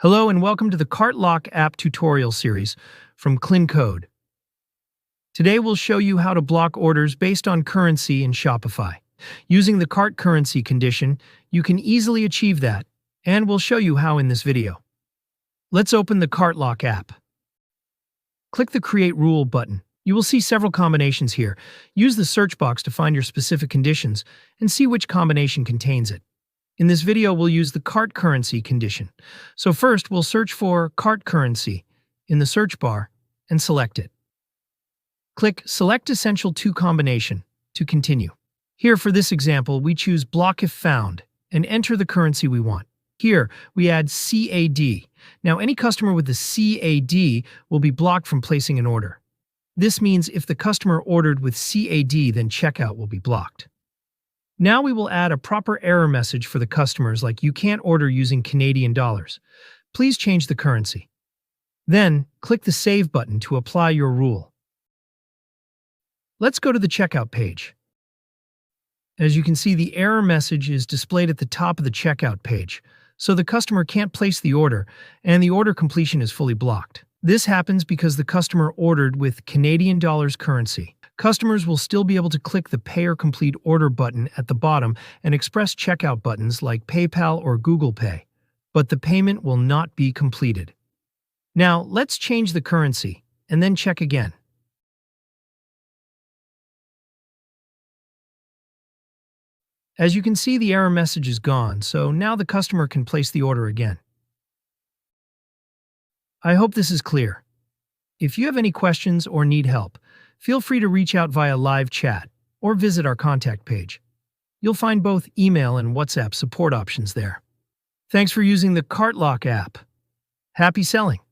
Hello and welcome to the Cart Lock app tutorial series from KlinKode. Today we'll show you how to block orders based on currency in Shopify. Using the cart currency condition, you can easily achieve that, and we'll show you how in this video. Let's open the Cart Lock app. Click the Create Rule button. You will see several combinations here. Use the search box to find your specific conditions and see which combination contains it. In this video, we'll use the cart currency condition. So first, we'll search for cart currency in the search bar and select it. Click Select Essential To combination to continue. Here, for this example, we choose Block If Found and enter the currency we want. Here, we add CAD. Now, any customer with the CAD will be blocked from placing an order. This means if the customer ordered with CAD, then checkout will be blocked. Now we will add a proper error message for the customers like you can't order using Canadian dollars. Please change the currency. Then, click the Save button to apply your rule. Let's go to the checkout page. As you can see, the error message is displayed at the top of the checkout page, so the customer can't place the order and the order completion is fully blocked. This happens because the customer ordered with Canadian dollars currency. Customers will still be able to click the Pay or Complete Order button at the bottom and express checkout buttons like PayPal or Google Pay, but the payment will not be completed. Now, let's change the currency and then check again. As you can see, the error message is gone, so now the customer can place the order again. I hope this is clear. If you have any questions or need help, feel free to reach out via live chat or visit our contact page. You'll find both email and WhatsApp support options there. Thanks for using the Cart Lock app. Happy selling!